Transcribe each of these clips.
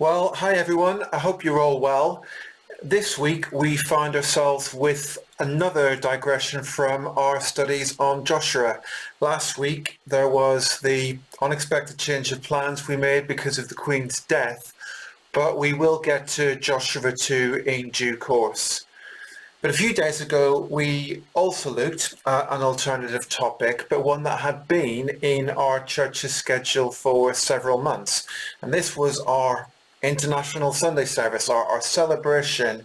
Well, hi everyone. I hope you're all well. This week we find ourselves with another digression from our studies on Joshua. Last week there was the unexpected change of plans we made because of the Queen's death, but we will get to Joshua 2 in due course. But a few days ago, we also looked at an alternative topic, but one that had been in our church's schedule for several months. And this was our International Sunday Service, our celebration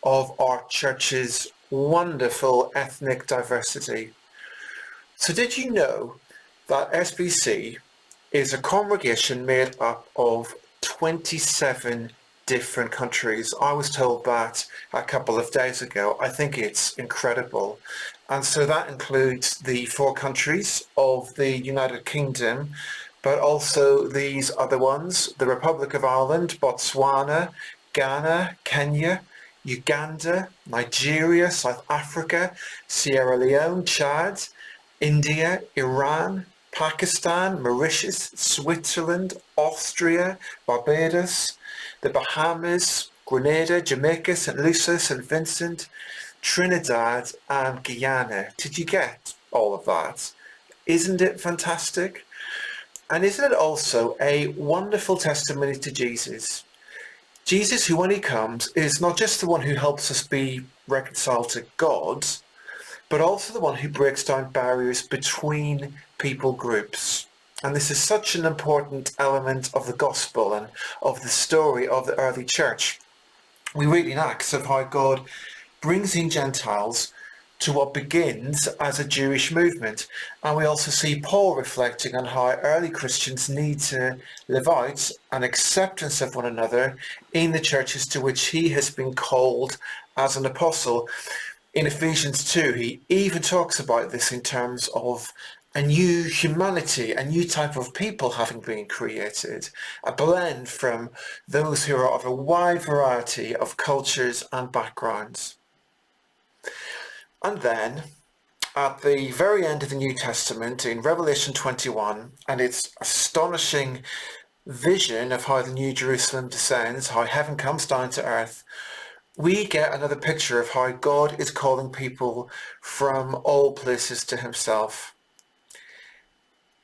of our church's wonderful ethnic diversity. So did you know that SBC is a congregation made up of 27 different countries? I was told that a couple of days ago. I think it's incredible. And so that includes the four countries of the United Kingdom, but also these other ones: the Republic of Ireland, Botswana, Ghana, Kenya, Uganda, Nigeria, South Africa, Sierra Leone, Chad, India, Iran, Pakistan, Mauritius, Switzerland, Austria, Barbados, the Bahamas, Grenada, Jamaica, St. Lucia, St. Vincent, Trinidad, and Guyana. Did you get all of that? Isn't it fantastic? And isn't it also a wonderful testimony to Jesus? Jesus, who when he comes, is not just the one who helps us be reconciled to God, but also the one who breaks down barriers between people groups. And this is such an important element of the gospel and of the story of the early church. We read in Acts of how God brings in Gentiles to what begins as a Jewish movement. And we also see Paul reflecting on how early Christians need to live out an acceptance of one another in the churches to which he has been called as an apostle. In Ephesians 2, he even talks about this in terms of a new humanity, a new type of people having been created, a blend from those who are of a wide variety of cultures and backgrounds. And then, at the very end of the New Testament, in Revelation 21, and its astonishing vision of how the New Jerusalem descends, how heaven comes down to earth, we get another picture of how God is calling people from all places to himself.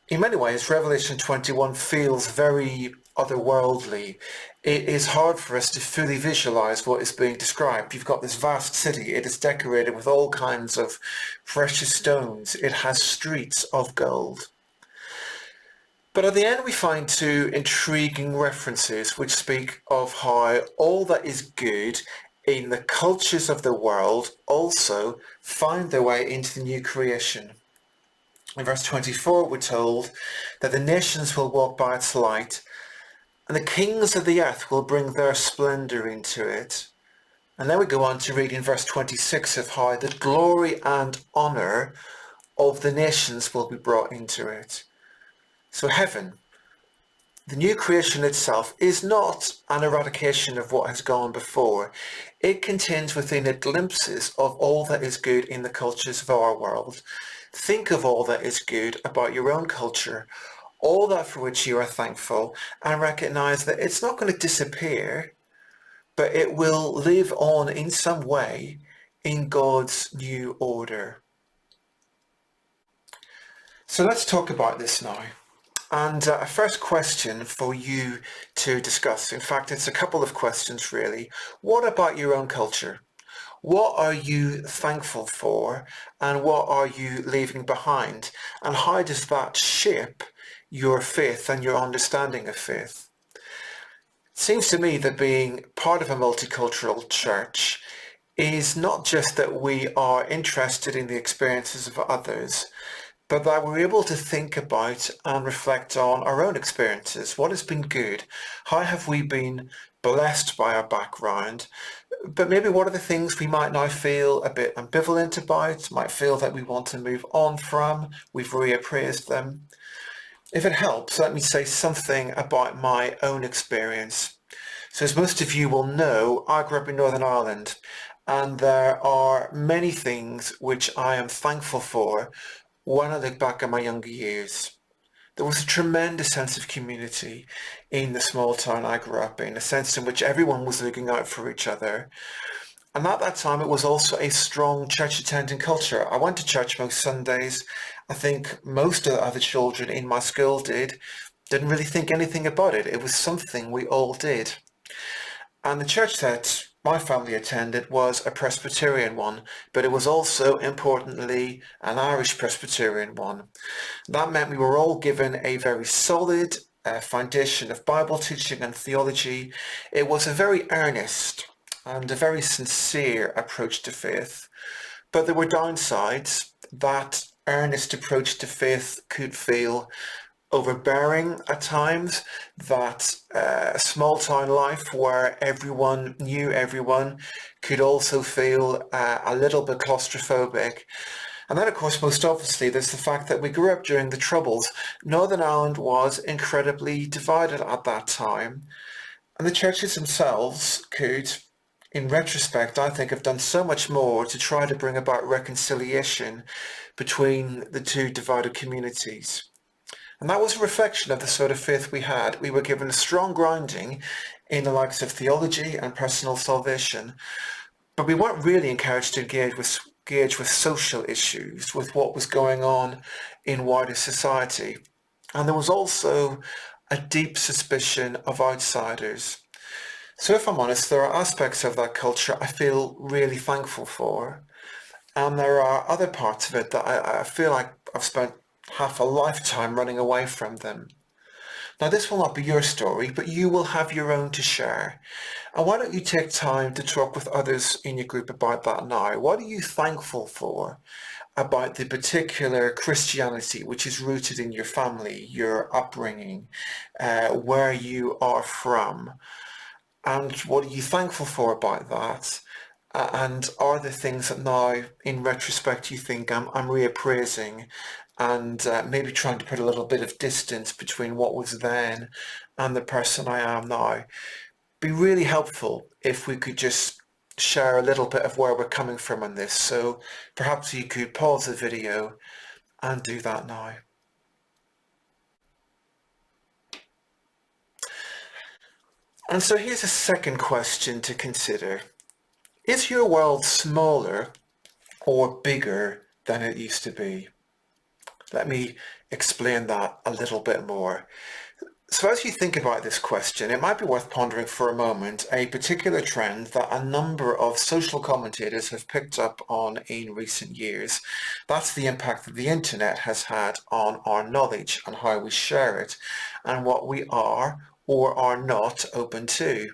In many ways, Revelation 21 feels very otherworldly. It is hard for us to fully visualize what is being described. You've got this vast city. It is decorated with all kinds of precious stones. It has streets of gold. But at the end, we find two intriguing references which speak of how all that is good in the cultures of the world also find their way into the new creation. In verse 24, we're told that the nations will walk by its light, and the kings of the earth will bring their splendour into it. And then we go on to read in verse 26 of how the glory and honour of the nations will be brought into it. So heaven, the new creation itself, is not an eradication of what has gone before. It contains within it glimpses of all that is good in the cultures of our world. Think of all that is good about your own culture, all that for which you are thankful, and recognize that it's not going to disappear, but it will live on in some way in God's new order. So let's talk about this now. And a first question for you to discuss. In fact, it's a couple of questions really. What about your own culture? What are you thankful for, and what are you leaving behind? And how does that shape your faith and your understanding of faith? It seems to me that being part of a multicultural church is not just that we are interested in the experiences of others, but that we're able to think about and reflect on our own experiences. What has been good? How have we been blessed by our background? But maybe what are the things we might now feel a bit ambivalent about, might feel that we want to move on from? We've reappraised them. If it helps, let me say something about my own experience. So as most of you will know, I grew up in Northern Ireland, and there are many things which I am thankful for when I look back at my younger years. There was a tremendous sense of community in the small town I grew up in, a sense in which everyone was looking out for each other. And at that time, it was also a strong church attending culture. I went to church most Sundays. I think most of the other children in my school didn't really think anything about it. It was something we all did. And the church that my family attended was a Presbyterian one, but it was also, importantly, an Irish Presbyterian one. That meant we were all given a very solid foundation of Bible teaching and theology. It was a very earnest and a very sincere approach to faith. But there were downsides. That earnest approach to faith could feel overbearing at times, that small town life where everyone knew everyone could also feel a little bit claustrophobic. And then, of course, most obviously, there's the fact that we grew up during the Troubles. Northern Ireland was incredibly divided at that time. And the churches themselves could, in retrospect, I think, have done so much more to try to bring about reconciliation between the two divided communities. And that was a reflection of the sort of faith we had. We were given a strong grounding in the likes of theology and personal salvation, but we weren't really encouraged to engage with social issues, with what was going on in wider society. And there was also a deep suspicion of outsiders. So if I'm honest, there are aspects of that culture I feel really thankful for. And there are other parts of it that I feel like I've spent half a lifetime running away from them. Now, this will not be your story, but you will have your own to share. And why don't you take time to talk with others in your group about that now? What are you thankful for about the particular Christianity which is rooted in your family, your upbringing, where you are from? And what are you thankful for about that? And are there things that now, in retrospect, you think I'm reappraising and maybe trying to put a little bit of distance between what was then and the person I am now? Be really helpful if we could just share a little bit of where we're coming from on this. So perhaps you could pause the video and do that now. And so here's a second question to consider. Is your world smaller or bigger than it used to be? Let me explain that a little bit more. So as you think about this question, it might be worth pondering for a moment a particular trend that a number of social commentators have picked up on in recent years. That's the impact that the internet has had on our knowledge and how we share it and what we are or are not open to.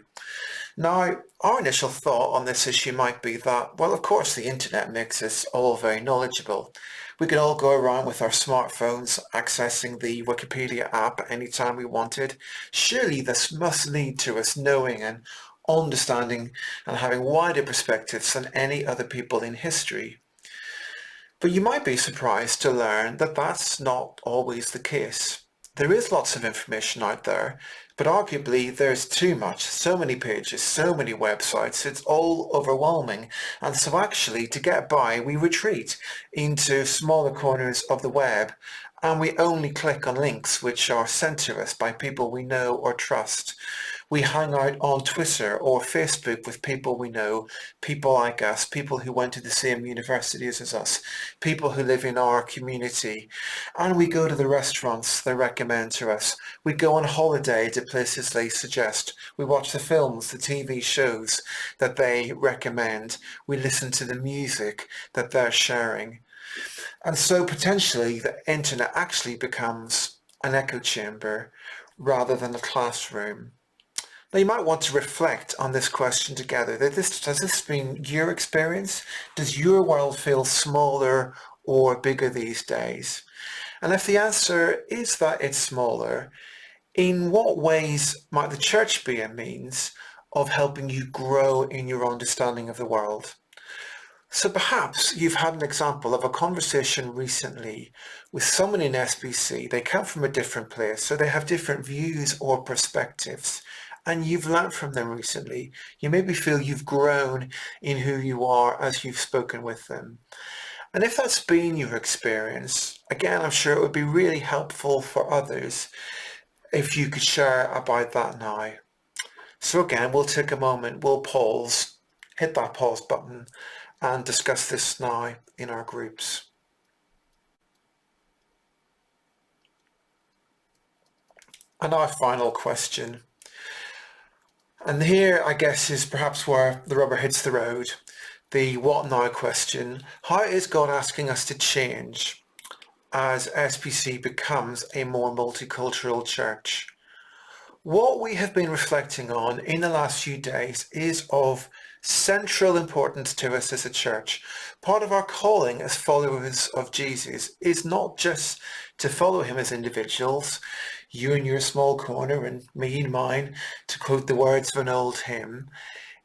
Now, our initial thought on this issue might be that, well, of course, the internet makes us all very knowledgeable. We can all go around with our smartphones accessing the Wikipedia app anytime we wanted. Surely this must lead to us knowing and understanding and having wider perspectives than any other people in history. But you might be surprised to learn that that's not always the case. There is lots of information out there, but arguably there's too much, so many pages, so many websites, it's all overwhelming. And so actually, to get by, we retreat into smaller corners of the web and we only click on links which are sent to us by people we know or trust. We hang out on Twitter or Facebook with people we know, people like us, people who went to the same universities as us, people who live in our community. And we go to the restaurants they recommend to us. We go on holiday to places they suggest. We watch the films, the TV shows that they recommend. We listen to the music that they're sharing. And so potentially the internet actually becomes an echo chamber rather than a classroom. Now you might want to reflect on this question together. Has this been your experience? Does your world feel smaller or bigger these days? And if the answer is that it's smaller, in what ways might the church be a means of helping you grow in your understanding of the world? So perhaps you've had an example of a conversation recently with someone in SBC. They come from a different place, so they have different views or perspectives. And you've learnt from them recently. You maybe feel you've grown in who you are as you've spoken with them. And if that's been your experience, again, I'm sure it would be really helpful for others if you could share about that now. So again, we'll take a moment, we'll pause, hit that pause button and discuss this now in our groups. And our final question. And here, I guess, is perhaps where the rubber hits the road. The what now question. How is God asking us to change as SPC becomes a more multicultural church? What we have been reflecting on in the last few days is of central importance to us as a church. Part of our calling as followers of Jesus is not just to follow him as individuals, you in your small corner and me in mine, to quote the words of an old hymn.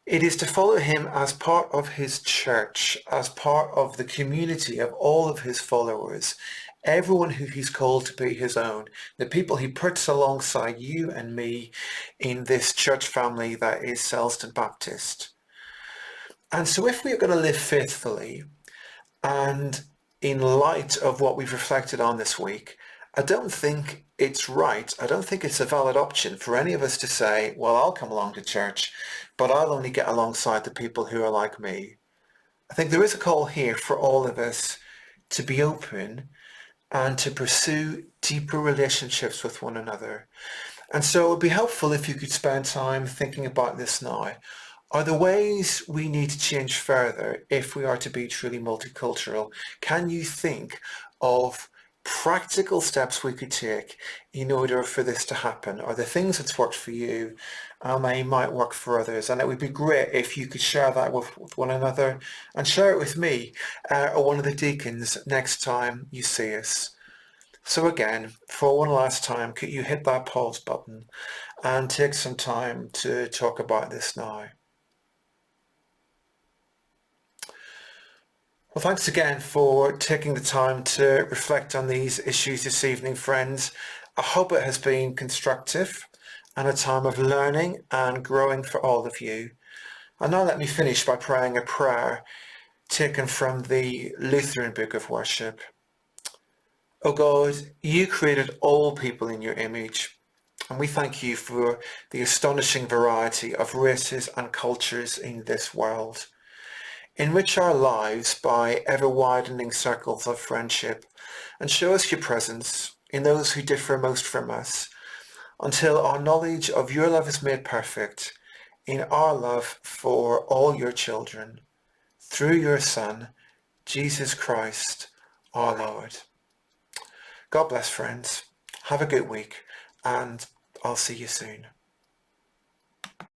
It is to follow him as part of his church, as part of the community of all of his followers, everyone who he's called to be his own, the people he puts alongside you and me in this church family that is Selston Baptist. And so if we are going to live faithfully and in light of what we've reflected on this week, I don't think it's right. I don't think it's a valid option for any of us to say, well, I'll come along to church, but I'll only get alongside the people who are like me. I think there is a call here for all of us to be open and to pursue deeper relationships with one another. And so it would be helpful if you could spend time thinking about this now. Are there ways we need to change further if we are to be truly multicultural? Can you think of practical steps we could take in order for this to happen? Are there things that's worked for you and they might work for others? And it would be great if you could share that with one another and share it with me or one of the deacons next time you see us. So again, for one last time, could you hit that pause button and take some time to talk about this now? Well, thanks again for taking the time to reflect on these issues this evening, friends. I hope it has been constructive and a time of learning and growing for all of you. And now let me finish by praying a prayer taken from the Lutheran Book of Worship. O God, you created all people in your image, and we thank you for the astonishing variety of races and cultures in this world. Enrich our lives by ever-widening circles of friendship, and show us your presence in those who differ most from us, until our knowledge of your love is made perfect in our love for all your children, through your Son, Jesus Christ, our Lord. God bless, friends. Have a good week, and I'll see you soon.